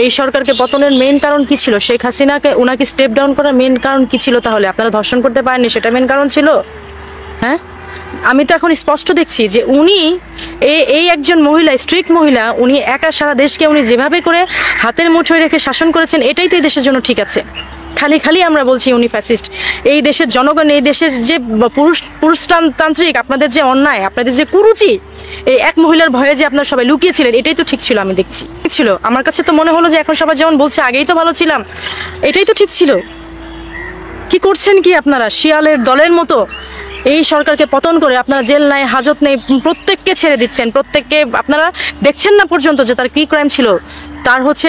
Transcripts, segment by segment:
এই সরকারকে পতনের মেইন কারণ কি ছিল? শেখ হাসিনাকে উনাকে স্টেপ ডাউন করার মেইন কারণ কি ছিল? তাহলে আপনারা ধর্ষণ করতে পারেননি, সেটা মেইন কারণ ছিল? হ্যাঁ, আমি তো এখন স্পষ্ট দেখছি যে উনি এই একজন মহিলা, স্ট্রিক্ট মহিলা, উনি একা সারা দেশকে উনি যেভাবে করে হাতের মুঠোয় রেখে শাসন করেছেন, এটাই তো এই দেশের জন্য ঠিক আছে। খালি খালি আমরা বলছি উনি ফ্যাসিস্ট। এই দেশের জনগণ, এই দেশের যে পুরুষতান্ত্রিক আপনাদের যে অন্যায়, আপনাদের যে কুরুচি, এই এক মহিলার ভয়ে যে আপনারা সবাই লুকিয়েছিলেন, এটাই তো ঠিক ছিল। আমি দেখছি ঠিক ছিল। আমার কাছে তো মনে হলো যে এখন সবাই যেমন বলছে আগেই তো ভালো ছিলাম, এটাই তো ঠিক ছিল। কি করছেন কি আপনারা শিয়ালের দলের মতো? এই সরকারকে পতন করে আপনারা জেল নাই, হাজত নেই, প্রত্যেককে ছেড়ে দিচ্ছেন। প্রত্যেককে আপনারা দেখছেন না পর্যন্ত যে তার কি ক্রাইম ছিল, তার হচ্ছে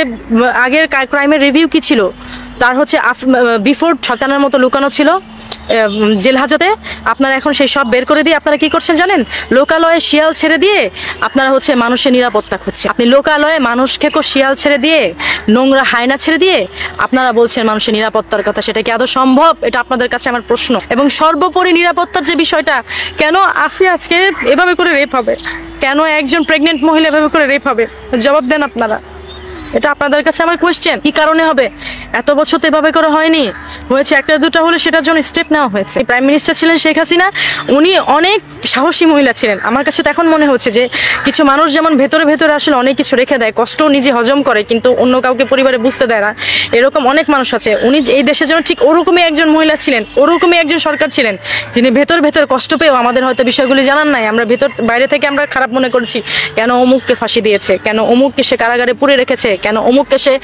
আগের ক্রাইমের রিভিউ কি ছিল, তার হচ্ছে বিফোর ছকানোর মতো লুকানো ছিল জেল হাজতে। আপনারা এখন সেই সব বের করে দিয়ে আপনারা কি করছেন জানেন? লোকালয়ে শিয়াল ছেড়ে দিয়ে আপনারা হচ্ছে মানুষের নিরাপত্তা খুঁজছেন। আপনি লোকালয়ে মানুষ খেকো শিয়াল ছেড়ে দিয়ে, নোংরা হায়না ছেড়ে দিয়ে আপনারা বলছেন মানুষের নিরাপত্তার কথা। সেটা কি আদৌ সম্ভব? এটা আপনাদের কাছে আমার প্রশ্ন। এবং সর্বোপরি নিরাপত্তার যে বিষয়টা, কেন আসিয়া আজকে এভাবে করে রেপ হবে? কেন একজন প্রেগনেন্ট মহিলা এভাবে করে রেপ হবে? জবাব দেন আপনারা। এটা আপনাদের কাছে আমার কোয়েশ্চেন। কি কারণে হবে? এত বছর তো এভাবে করে হয়নি, হয়েছে একটা দুটা হলে সেটার জন্য স্টেপ নেওয়া হয়েছে। প্রাইম মিনিস্টার ছিলেন শেখ হাসিনা, উনি অনেক সাহসী মহিলা ছিলেন। আমার কাছে তো এখন মনে হচ্ছে যে কিছু মানুষ যেমন ভেতরে ভেতরে আসলে অনেক কিছু রেখে দেয়, কষ্টও নিজে হজম করে কিন্তু অন্য কাউকে পরিবারে বুঝতে দেয় না, এরকম অনেক মানুষ আছে। উনি এই দেশের জন্য ঠিক ওরকমই একজন মহিলা ছিলেন, ওরকমই একজন সরকার ছিলেন, যিনি ভেতর ভেতর কষ্ট পেয়েও আমাদের হয়তো বিষয়গুলি জানান নাই। আমরা ভেতর বাইরে থেকে আমরা খারাপ মনে করেছি, কেন অমুককে ফাঁসি দিয়েছে, কেন অমুককে সে কারাগারে পুরে রেখেছে, কেন অমুককে সে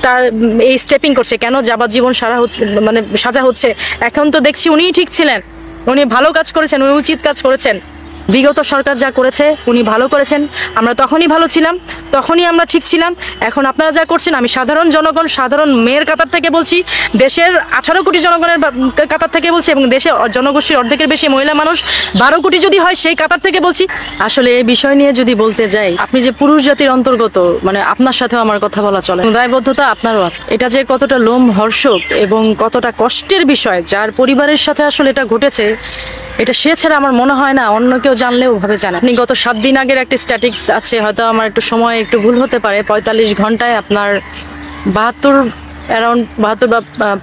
তার এই স্টেপিং করছে, কেন যাবজ্জীবন মানে সাজা হচ্ছে। এখন তো দেখছি উনিই ঠিক ছিলেন, উনি ভালো কাজ করেছেন, উনি উচিত কাজ করেছেন। বিগত সরকার যা করেছে উনি ভালো করেছেন, আমরা তখনই ভালো ছিলাম, তখনই আমরা ঠিক ছিলাম। এখন আপনারা যা করছেন, আমি সাধারণ জনগণ, সাধারণ মেয়ের কাতার থেকে বলছি, দেশের 18 কোটি জনগণের কাতার থেকে বলছি, এবং দেশে জনগোষ্ঠীর অর্ধেকের বেশি মহিলা মানুষ 12 কোটি যদি হয় সেই কাতার থেকে বলছি। আসলে এই বিষয় নিয়ে যদি বলতে যাই, আপনি যে পুরুষ জাতির অন্তর্গত, মানে আপনার সাথেও আমার কথা বলা চলে, দায়বদ্ধতা আপনারও আছে। এটা যে কতটা লোমহর্ষক এবং কতটা কষ্টের বিষয়, যার পরিবারের সাথে আসলে এটা ঘটেছে, এটা সে ছাড়া আমার মনে হয় না অন্য কেউ জানলেও ভাবে জানে। আপনি গত 7 দিন আগের একটা স্ট্যাটিক্স আছে, হয়তো আমার একটু সময় একটু ভুল হতে পারে, 45 ঘন্টায় আপনার 72 বা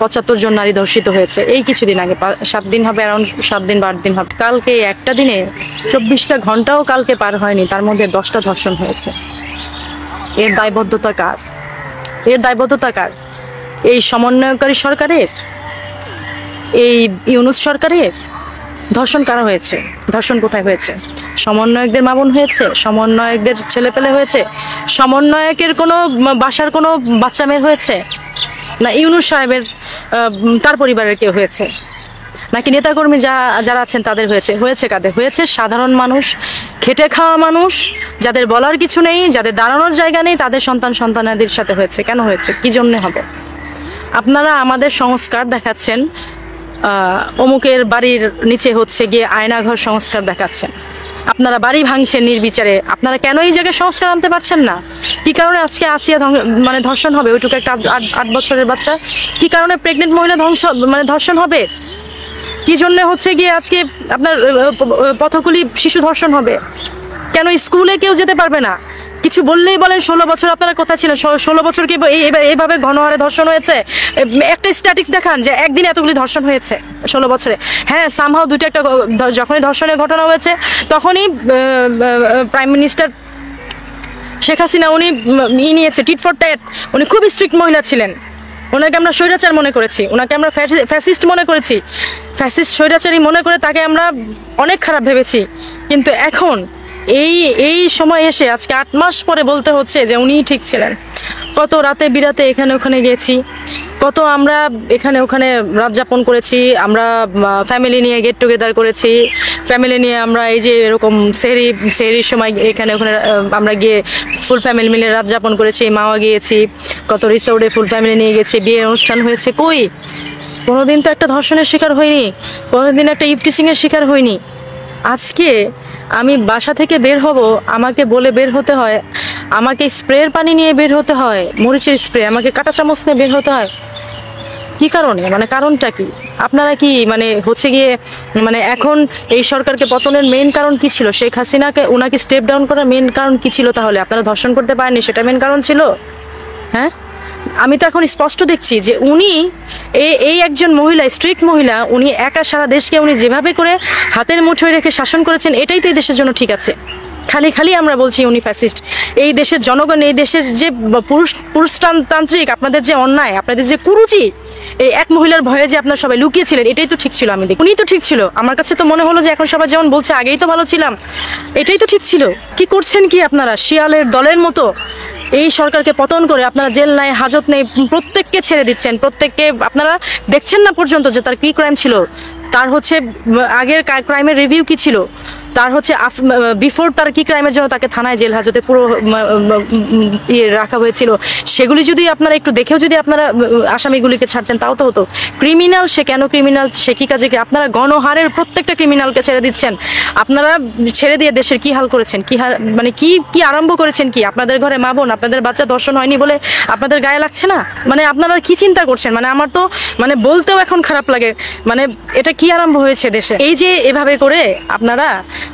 75 জন নারী ধর্ষিত হয়েছে। এই কিছুদিন আগে 7 দিন হবে, অ্যারাউন্ড 7 দিন বা 8 দিন হবে। কালকে একটা দিনে 24টা ঘন্টাও কালকে পার হয়নি, তার মধ্যে 10টা ধর্ষণ হয়েছে। এর দায়বদ্ধতা কার? এর দায়বদ্ধতা কার? এই সমন্বয়কারী সরকারের, এই ইউনূস সরকারের? ধর্ষণ কারা হয়েছে? ধর্ষণ কোথায় হয়েছে? সমন্বয়কদের মা বোন হয়েছে? সমন্বয়কদের ছেলেপেলে হয়েছে? সমন্বয়কের কোনো বাসার কোনো বাচ্চা মেয়ের হয়েছে? না ইউনূস সাহেবের তার পরিবারের কেউ হয়েছে? নাকি নেতাকর্মী যারা আছেন তাদের হয়েছে? হয়েছে কাদের? হয়েছে সাধারণ মানুষ, খেটে খাওয়া মানুষ, যাদের বলার কিছু নেই, যাদের দাঁড়ানোর জায়গা নেই, তাদের সন্তানাদির সাথে হয়েছে। কেন হয়েছে? কি জন্য হবে? আপনারা আমাদের সংস্কার দেখাচ্ছেন, অমুকের বাড়ির নিচে হচ্ছে গিয়ে আয়নাঘর সংস্কার দেখাচ্ছেন, আপনারা বাড়ি ভাঙছেন নির্বিচারে। আপনারা কেন এই জায়গায় সংস্কার আনতে পারছেন না? কি কারণে আজকে আসিয়া মানে ধর্ষণ হবে? ওইটুকু একটা 8 বছরের বাচ্চা। কি কারণে প্রেগনেন্ট মহিলা ধর্ষণ হবে? কি জন্য হচ্ছে গিয়ে আজকে আপনার পথকুলি শিশু ধর্ষণ হবে? কেন স্কুলে কেউ যেতে পারবে না? কিছু বললেই বলেন 16 বছর আপনারা কোথায় ছিলেন? 16 বছর কি এইভাবে ঘনহারে ধর্ষণ হয়েছে? একটা স্ট্যাটিক্স দেখান যে একদিন এতগুলি ধর্ষণ হয়েছে 16 বছরে। হ্যাঁ, সামহাও দুটো একটা যখনই ধর্ষণের ঘটনা হয়েছে তখনই প্রাইম মিনিস্টার শেখ হাসিনা উনি নিয়েছে টিট ফর ট্যাট। উনি খুব স্ট্রিক্ট মহিলা ছিলেন, ওনাকে আমরা স্বৈরাচার মনে করেছি, ওনাকে আমরা ফ্যাসিস্ট মনে করেছি, ফ্যাসিস্ট স্বৈরাচারী মনে করে তাকে আমরা অনেক খারাপ ভেবেছি। কিন্তু এখন এই সময় এসে আজকে 8 মাস পরে বলতে হচ্ছে যে উনিই ঠিক ছিলেন। কত রাতে বিরাতে এখানে ওখানে গেছি, কত আমরা এখানে ওখানে রাত যাপন করেছি, আমরা ফ্যামিলি নিয়ে গেট টুগেদার করেছি, ফ্যামিলি নিয়ে আমরা এই যে এরকম সেহরির সময় এখানে ওখানে আমরা গিয়ে ফুল ফ্যামিলি মিলে রাত যাপন করেছি, মাওয়া গিয়েছি, কত রিসোর্টে ফুল ফ্যামিলি নিয়ে গেছি, বিয়ের অনুষ্ঠান হয়েছে। কই কোনোদিন তো একটা ধর্ষণের শিকার হয়নি, কোনোদিন একটা ইফটিচিংয়ের শিকার হয়নি। আজকে আমি বাসা থেকে বের হব, আমাকে বলে বের হতে হয়, আমাকে স্প্রের পানি নিয়ে বের হতে হয়, মরিচের স্প্রে, আমাকে কাঁটা চামচ নিয়ে বের হতে হয়। কি কারণে? মানে কারণটা কি? আপনারা কি মানে হচ্ছে গিয়ে মানে এখন এই সরকারকে পতনের মেইন কারণ কি ছিল? শেখ হাসিনাকে উনাকে স্টেপ ডাউন করার মেইন কারণ কি ছিল? তাহলে আপনারা ধর্ষণ করতে পারেননি, সেটা মেইন কারণ ছিল? হ্যাঁ, আমি তো এখন স্পষ্ট দেখছি যে উনি এই একজন মহিলা, স্ট্রিক্ট মহিলা, উনি একা সারা দেশকে উনি যেভাবে করে হাতের মুঠোয় রেখে শাসন করেছেন, এটাই তো এই দেশের জন্য ঠিক আছে। খালি খালি আমরা বলছি উনি ফ্যাসিস্ট। এই দেশের জনগণ, এই দেশের যে পুরুষতান্ত্রিক আপনাদের যে অন্যায়, আপনাদের যে কুরুচি, এই এক মহিলার ভয়ে যে আপনারা সবাই লুকিয়েছিলেন, এটাই তো ঠিক ছিল। আমি দেখি উনি তো ঠিক ছিল। আমার কাছে তো মনে হলো যে এখন সবাই যেমন বলছে আগেই তো ভালো ছিলাম, এটাই তো ঠিক ছিল। কি করছেন কি আপনারা শিয়ালের দলের মতো এই সরকারকে পতন করে আপনারা জেল নাই, হাজত নেই, প্রত্যেককে ছেড়ে দিচ্ছেন। প্রত্যেককে আপনারা দেখছেন না পর্যন্ত যে তার কি ক্রাইম ছিল, তার হচ্ছে আগের ক্রাইমের রিভিউ কি ছিল, তার হচ্ছে বিফোর তার কি ক্রাইমের জন্য তাকে থানায় জেল হাজতে পুরো রাখা হয়েছিল, সেগুলি যদি আপনারা একটু দেখেও যদি আপনারা আসামিগুলিকে ছাড়তেন তাও তো হতো। ক্রিমিনাল সে কেন ক্রিমিনাল, সে কি কাজে, আপনারা গণহারের প্রত্যেকটা ক্রিমিনালকে ছেড়ে দিচ্ছেন। আপনারা ছেড়ে দিয়ে দেশের কি হাল করেছেন, কি হাল, মানে কি কি আরম্ভ করেছেন কি? আপনাদের ঘরে মা বোন, আপনাদের বাচ্চা দর্শন হয়নি বলে আপনাদের গায়ে লাগছে না? মানে আপনারা কি চিন্তা করছেন? মানে আমার তো মানে বলতেও এখন খারাপ লাগে। মানে এটা কি আরম্ভ হয়েছে দেশে? এই যে এভাবে করে আপনারা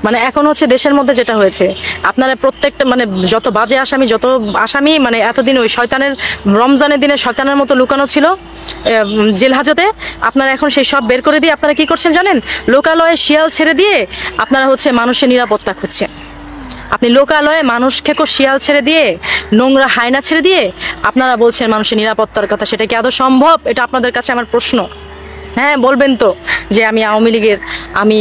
মানে এখন হচ্ছে দেশের মধ্যে যেটা হয়েছে, আপনারা প্রত্যেকটা মানে যত বাজে আসামি, যত আসামি মানে এতদিন ওই শয়তানের রমজানের দিনে শয়তানের মতো লুকানো ছিল জেল হাজতে, আপনারা এখন সেই সব বের করে দিয়ে আপনারা কি করছেন জানেন? লোকালয়ে শিয়াল ছেড়ে দিয়ে আপনারা হচ্ছে মানুষের নিরাপত্তা খুঁজছেন। আপনি লোকালয়ে মানুষ খেকো শিয়াল ছেড়ে দিয়ে, নোংরা হায়না ছেড়ে দিয়ে আপনারা বলছেন মানুষের নিরাপত্তার কথা। সেটা কি আদৌ সম্ভব? এটা আপনাদের কাছে আমার প্রশ্ন। হ্যাঁ বলবেন তো যে আমি আওয়ামী লীগের, আমি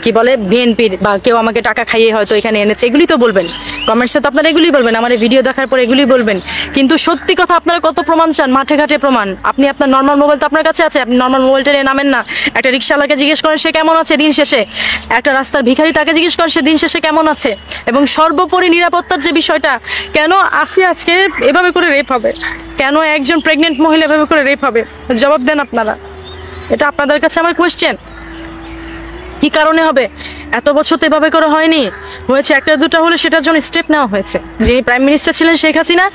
কি বলে বিএনপির, বা কেউ আমাকে টাকা খাইয়ে হয়তো এখানে এনেছে, এগুলি তো বলবেন কমেন্টসে, তো আপনারা এগুলি বলবেন, আমার এই ভিডিও দেখার পর এগুলি বলবেন। কিন্তু সত্যি কথা আপনারা কত প্রমাণ চান? মাঠে ঘাটে প্রমাণ। আপনি আপনার নর্মাল মোবাইল তো আপনার কাছে আছে, আপনি নর্মাল মোবাইলটা নিয়ে নামেন না। একটা রিক্সাওয়ালাকে জিজ্ঞেস করেন সে কেমন আছে দিন শেষে, একটা রাস্তার ভিখারি তাকে জিজ্ঞেস করেন সে দিন শেষে কেমন আছে। এবং সর্বোপরি নিরাপত্তার যে বিষয়টা, কেন আসিয়া আজকে এভাবে করে রেপ হবে, কেন একজন প্রেগনেন্ট মহিলা এভাবে করে রেপ হবে? জবাব দেন আপনারা। এটা আপনাদের কাছে আমার কোয়েশ্চেন। কি কারণে হবে? এত বছর তো এভাবে করে হয়নি, হয়েছে একটা দুটা হলে সেটার জন্য স্টেপ নেওয়া হয়েছে। যিনি প্রাইম মিনিস্টার ছিলেন শেখ হাসিনা,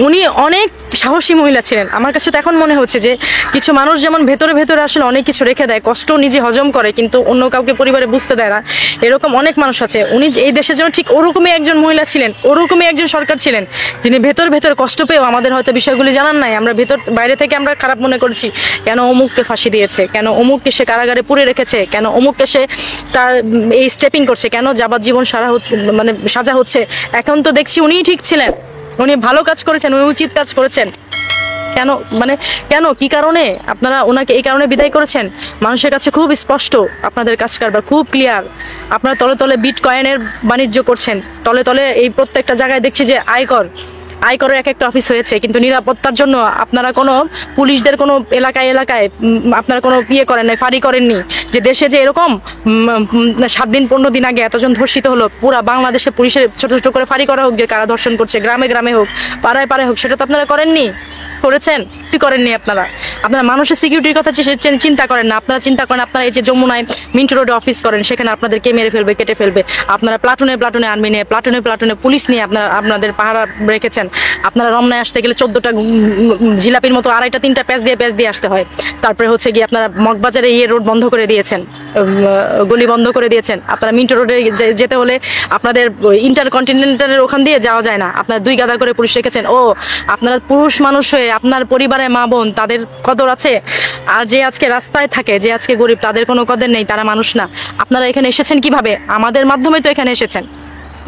উনি অনেক সাহসী মহিলা ছিলেন। আমার কাছে তো এখন মনে হচ্ছে যে কিছু মানুষ যেমন ভেতরে ভেতরে আসলে অনেক কিছু রেখে দেয়, কষ্ট নিজে হজম করে কিন্তু অন্য কাউকে পরিবারে বুঝতে দেয় না, এরকম অনেক মানুষ আছে। উনি এই দেশের জন্য ঠিক ওরকমই একজন মহিলা ছিলেন, ওরকমই একজন সরকার ছিলেন, যিনি ভেতর ভেতর কষ্ট পেয়েও আমাদের হয়তো বিষয়গুলি জানান নাই। আমরা ভেতর বাইরে থেকে আমরা খারাপ মনে করছি, কেন অমুককে ফাঁসি দিয়েছে, কেন অমুককে সে কারাগারে পুরে রেখেছে, কেন অমুককে সে তার এই স্টেপিং করছে, কেন যাবজ্জীবন মানে সাজা হচ্ছে। এখন তো দেখছি উনিই ঠিক ছিলেন, উনি ভালো কাজ করেছেন, উনি উচিত কাজ করেছেন। কেন মানে কেন কি কারণে আপনারা ওনাকে এই কারণে বিদায় করেছেন? মানুষের কাছে খুব স্পষ্ট, আপনাদের কাজ কারবার খুব ক্লিয়ার। আপনারা তলে তলে বিটকয়েনের বাণিজ্য করছেন, তলে তলে এই প্রত্যেকটা জায়গায় দেখছি যে আয়করের এক একটা অফিস হয়েছে, কিন্তু নিরাপত্তার জন্য আপনারা কোনো পুলিশদের কোনো এলাকায় আপনারা কোনো করেন নাই, ফাঁড়ি করেননি। যে দেশে যে এরকম 7 দিন 15 দিন আগে এতজন ধর্ষিত হলো, পুরা বাংলাদেশে পুলিশের ছোট ছোট করে ফাঁড়ি করা হোক, যে কারা ধর্ষণ করছে, গ্রামে গ্রামে হোক, পাড়ায় পাড়ায় হোক, সেটা তো আপনারা করেননি। করেছেন কি করেননি? আপনারা মানুষের সিকিউরিটির কথা চিন্তা করেন না। আপনারা চিন্তা করেন আপনারা এই যে যমুনায় মিন্টো রোডে অফিস করেন, সেখানে আপনাদেরকে মেরে ফেলবে, কেটে ফেলবে। আপনারা প্লাটুনে আর্মি নিয়ে, প্লাটুনে পুলিশ নিয়ে আপনাদের পাহারা রেখেছেন। আপনারা রমনায় আসতে গেলে 14টা জিলাপির মতো 2.5-3টা প্যাচ দিয়ে আসতে হয়। তারপরে হচ্ছে গিয়ে আপনারা মগবাজারে রোড বন্ধ করে দিয়েছেন, গলি বন্ধ করে দিয়েছেন। আপনারা মিন্টো রোডে যেতে হলে আপনাদের ইন্টারকন্টিনেন্টালের ওখান দিয়ে যাওয়া যায় না, আপনারা 2 গাদা করে পুলিশ রেখেছেন। ও আপনারা পুরুষ মানুষ হয়ে আপনার পরিবারে মা বোন তাদের কদর আছে, আর যে আজকে রাস্তায় থাকে, যে আজকে গরিব, তাদের কোনো কদর নেই, তারা মানুষ না। আপনারা এখানে এসেছেন কিভাবে? আমাদের মাধ্যমে তো এখানে এসেছেন,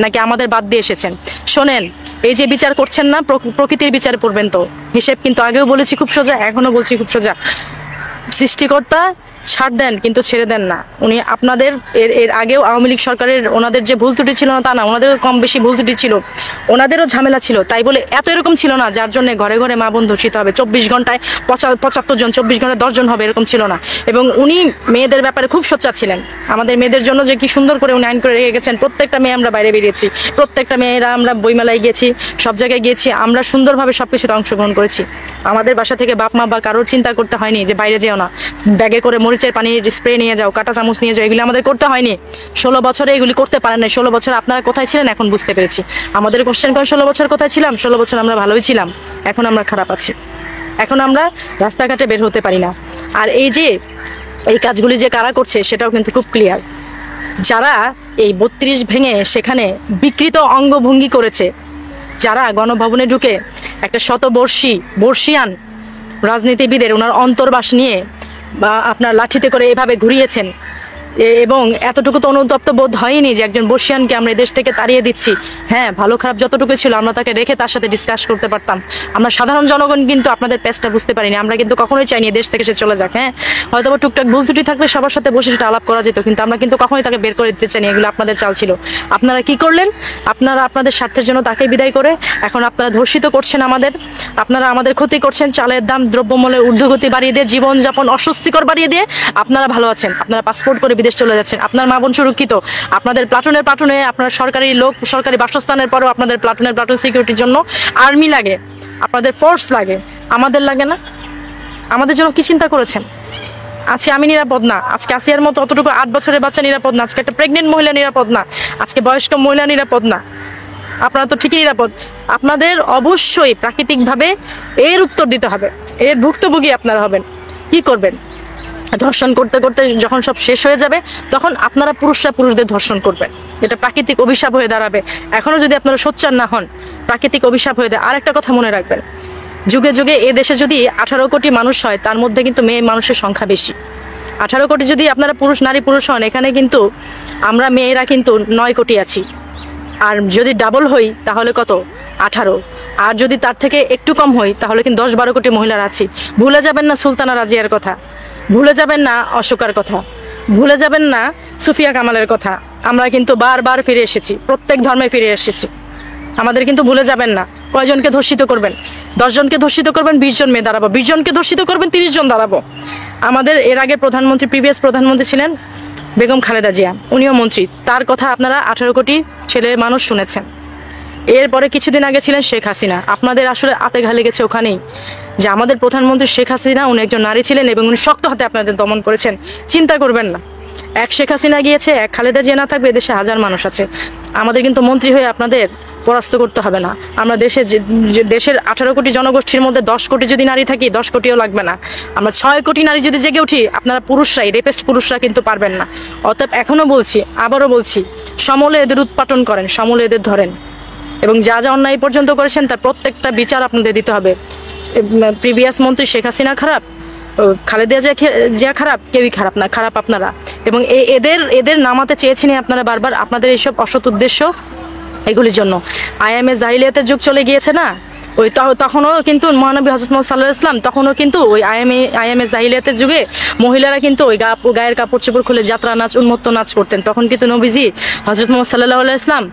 নাকি আমাদের বাদ দিয়ে এসেছেন? শোনেন, এই যে বিচার করছেন না, প্রকৃতির বিচার করবেন তো। হিসেব কিন্তু আগেও বলেছি খুব সোজা, এখনো বলছি খুব সোজা। সৃষ্টিকর্তা ছাড় দেন কিন্তু ছেড়ে দেন না। উনি আপনাদের এর আগেও আওয়ামী লীগ সরকারের ওনাদের যে ভুল ত্রুটি ছিল না তা না, ওনাদেরও কম বেশি ভুল ত্রুটি ছিল, ওনাদেরও ঝামেলা ছিল, তাই বলে এত এরকম ছিল না যার জন্য ঘরে ঘরে মা বোন ধর্ষিত হবে। 24 ঘন্টায় 75 জন, 24 ঘন্টায় 10 জন হবে, এরকম ছিল না। এবং উনি মেয়েদের ব্যাপারে খুব সোচ্চার ছিলেন। আমাদের মেয়েদের জন্য যে কি সুন্দর করে উনি আইন করে রেখে গেছেন। প্রত্যেকটা মেয়ে আমরা বাইরে বেরিয়েছি, প্রত্যেকটা মেয়েরা আমরা বইমেলায় গিয়েছি, সব জায়গায় গিয়েছি, আমরা সুন্দরভাবে সবকিছুতে অংশগ্রহণ করেছি। আমাদের বাসা থেকে বাপ মা বা কারোর চিন্তা করতে হয়নি যে বাইরে যেও না, ব্যাগে করে মরিচের পানির স্প্রে নিয়ে যাও, কাঁটা চামচ নিয়ে যাও, এগুলি আমাদের করতে হয়নি। 16 বছরে এগুলি করতে পারেন না। 16 বছর আপনারা কোথায় ছিলেন এখন বুঝতে পেরেছি। আমাদের কোশ্চেন করেন 16 বছর কোথায় ছিলাম? 16 বছর আমরা ভালোই ছিলাম, এখন আমরা খারাপ আছি, এখন আমরা রাস্তাঘাটে বের হতে পারি না। আর এই যে এই কাজগুলি যে কারা করছে সেটাও কিন্তু খুব ক্লিয়ার। যারা এই 32 ভেঙে সেখানে বিকৃত অঙ্গভঙ্গি করেছে, যারা গণভবনে ঢুকে একটা বর্ষিয়ান রাজনীতিবিদের ওনার অন্তর্বাস নিয়ে বা আপনার লাঠিতে করে এভাবে ঘুরিয়েছেন, এবং এতটুকু তো অনুতপ্ত বোধ হয়নি যে একজন বর্ষিয়ানকে আমরা দেশ থেকে তাড়িয়ে দিচ্ছি। হ্যাঁ, ভালো খারাপ যতটুকু ছিল আমরা তাকে রেখে তার সাথে ডিসকাস করতে পারতাম। আমরা সাধারণ জনগণ কিন্তু আপনাদের পেজটা বুঝতে পারিনি, আমরা কিন্তু কখনোই চাইনি দেশ থেকে সে চলে যাক। হ্যাঁ, হয়তো টুকটাক ভুল ত্রুটি থাকলে সবার সাথে বসে সেটা আলাপ করা যেত, কিন্তু আমরা কিন্তু কখনোই তাকে বের করে দিতে চাইনি। এগুলো আপনাদের চাল ছিল। আপনারা কি করলেন? আপনারা আপনাদের স্বার্থের জন্য তাকে বিদায় করে এখন আপনারা ধর্ষিত করছেন আপনারা আমাদের ক্ষতি করছেন। চালের দাম, দ্রব্যমূল্যের ঊর্ধ্বগতি বাড়িয়ে দিয়ে, জীবনযাপন অস্বস্তিকর বাড়িয়ে দিয়ে আপনারা ভালো আছেন। আপনারা পাসপোর্ট করে বিদেশ চলে যাচ্ছেন, আপনার মা বোন সুরক্ষিত। আপনাদের প্লাটুনে আপনার সরকারি বাসস্থানের পরেও আপনাদের প্লাটুন সিকিউরিটির জন্য আর্মি লাগে, আপনাদের ফোর্স লাগে, আমাদের লাগে না? আমাদের জন্য কি চিন্তা করেছেন? আজকে আমি নিরাপদ না, আজকে আসিয়ার মতো অতটুকু 8 বছরের বাচ্চা নিরাপদ না, আজকে একটা প্রেগনেন্ট মহিলা নিরাপদ না, আজকে বয়স্ক মহিলা নিরাপদ না। আপনারা তো ঠিকই নিরাপদ। আপনাদের অবশ্যই প্রাকৃতিকভাবে এর উত্তর দিতে হবে, এর ভুক্তভোগী আপনারা হবেন। কি করবেন? ধর্ষণ করতে করতে যখন সব শেষ হয়ে যাবে তখন আপনারা পুরুষদের ধর্ষণ করবেন, এটা প্রাকৃতিক অভিশাপ হয়ে দাঁড়াবে। এখনো যদি আপনারা সোচ্চার না হন, প্রাকৃতিক অভিশাপ হয়ে দেয়। আরেকটা কথা মনে রাখবেন, যুগে যুগে এ দেশে যদি 18 কোটি মানুষ হয়, তার মধ্যে কিন্তু মেয়ে মানুষের সংখ্যা বেশি। 18 কোটি যদি আপনারা নারী পুরুষ হন, এখানে কিন্তু আমরা মেয়েরা কিন্তু 9 কোটি আছি। আর যদি ডাবল হই তাহলে কত? 18। আর যদি তার থেকে একটু কম হই তাহলে কিন্তু 10-12 কোটি মহিলার আছি। ভুলে যাবেন না সুলতানা রাজিয়ার কথা, ভুলে যাবেন না অশোকার কথা, ভুলে যাবেন না সুফিয়া কামালের কথা। আমরা কিন্তু বারবার ফিরে এসেছি, প্রত্যেক ধর্মে ফিরে এসেছি। আমাদের কিন্তু ভুলে যাবেন না। কয়জনকে ধর্ষিত করবেন? 10 জনকে ধর্ষিত করবেন, 20 জন মেয়ে দাঁড়াবো। 20 জনকে ধর্ষিত করবেন, 30 জন দাঁড়াবো। আমাদের এর আগে প্রিভিয়াস প্রধানমন্ত্রী ছিলেন বেগম খালেদা জিয়া, উনিও মন্ত্রী। তার কথা আপনারা 18 কোটি ছেলে মানুষ শুনেছেন। এরপরে কিছুদিন আগে ছিলেন শেখ হাসিনা। আপনাদের আসলে আতে ঘা লেগেছে ওখানেই, যে আমাদের প্রধানমন্ত্রী শেখ হাসিনা উনি একজন নারী ছিলেন এবং উনি শক্ত হাতে আপনাদের দমন করেছেন। চিন্তা করবেন না, এক শেখ হাসিনা গিয়েছে, এক খালেদা জিয়া না থাকবে, দেশে হাজার মানুষ আছে। আমাদের কিন্তু মন্ত্রী হয়ে আপনাদের পরাস্ত করতে হবে না। আমরা দেশের 18 কোটি জনগোষ্ঠীর মধ্যে 10 কোটি যদি নারী থাকি, 10 কোটিও লাগবে না। আমরা 6 কোটি নারী যদি জেগে উঠি, আপনারা রেপিস্ট পুরুষরা কিন্তু পারবেন না। অতএব এখনো বলছি, আবারও বলছি, সমলে এদের উৎপাটন করেন, সমলে এদের ধরেন, এবং যা যা অন্যায় পর্যন্ত করেছেন তার প্রত্যেকটা বিচার আপনাদের দিতে হবে। প্রিভিয়াস মন্ত্রী শেখ হাসিনা খারাপ, খালেদা জিয়া খারাপ, কেউই খারাপ না, খারাপ আপনারা। এবং এদের নামাতে চেয়েছেন আপনারা বারবার, আপনাদের এইসব অসৎ উদ্দেশ্য এগুলির জন্য। আইএমএ জাহিলিয়াতের যুগ চলে গিয়েছে না, ওই তখনও কিন্তু মহানবী হযরত মুহাম্মদ সাল্লাল্লাহু আলাইহি ওয়াসাল্লাম তখনও কিন্তু ওই আইএমএ জাহিলিয়াতের যুগে মহিলারা কিন্তু ওই গায়ের কাপড় চোপড় খুলে যাত্রা নাচ, উন্মত্ত নাচ করতেন। তখন কিন্তু নবীজি হযরত মুহাম্মদ সাল্লাল্লাহু আলাইহি ওয়াসাল্লাম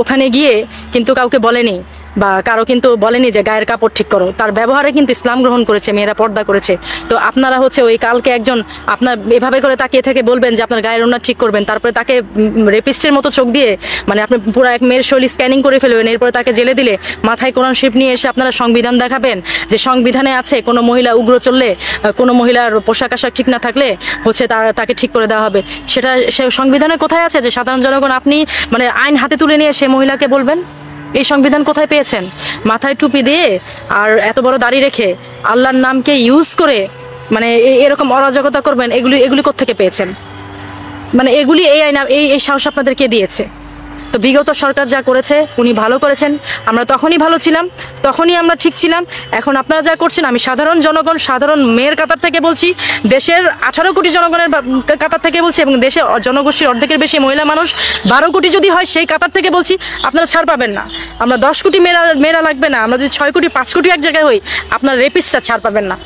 ওখানে গিয়ে কিন্তু কাউকে বলেনি, বা কারো কিন্তু বলেনি যে গায়ের কাপড় ঠিক করো। তার ব্যবহারে কিন্তু ইসলাম গ্রহণ করেছে, মেয়েরা পর্দা করেছে। তো আপনারা ওই কালকে একজন আপনার এভাবে করে তাকিয়ে থেকে বলবেন যে আপনার গায়ের ওড়না ঠিক করবেন, তারপরে তাকে রেপিস্টের মতো চোখ দিয়ে মানে আপনি পুরো এক মেয়ের শৈলী স্ক্যানিং করে ফেলবেন, এরপরে তাকে জেলে দিলে মাথায় কোরআন শরীফ নিয়ে এসে আপনারা সংবিধান দেখাবেন যে সংবিধানে আছে কোনো মহিলা উগ্র চললে, কোনো মহিলার পোশাক আশাক ঠিক না থাকলে তাকে ঠিক করে দেওয়া হবে। সে সংবিধানে কোথায় আছে যে সাধারণ জনগণ আপনি মানে আইন হাতে তুলে নিয়ে সে মহিলাকে বলবেন? এই সংবিধান কোথায় পেয়েছেন? মাথায় টুপি দিয়ে আর এত বড় দাড়ি রেখে আল্লাহর নামকে ইউজ করে মানে এরকম অরাজকতা করবেন, এগুলি কোত্থেকে পেয়েছেন? মানে এগুলি এই সাহস আপনাদেরকে দিয়েছে। তো বিগত সরকার যা করেছে উনি ভালো করেছেন, আমরা তখনই ভালো ছিলাম, তখনই আমরা ঠিক ছিলাম। এখন আপনারা যা করছেন, আমি সাধারণ জনগণ, সাধারণ মেয়ের কাতার থেকে বলছি, দেশের 18 কোটি জনগণের কাতার থেকে বলছি, এবং দেশে জনগোষ্ঠীর অর্ধেকের বেশি মহিলা মানুষ 12 কোটি যদি হয় সেই কাতার থেকে বলছি, আপনারা ছাড় পাবেন না। আমরা 10 কোটি মেয়েরা লাগবে না, আমরা যদি 6 কোটি 5 কোটি এক জায়গায় হই, আপনারা রেপিস্টটা ছাড় পাবেন না।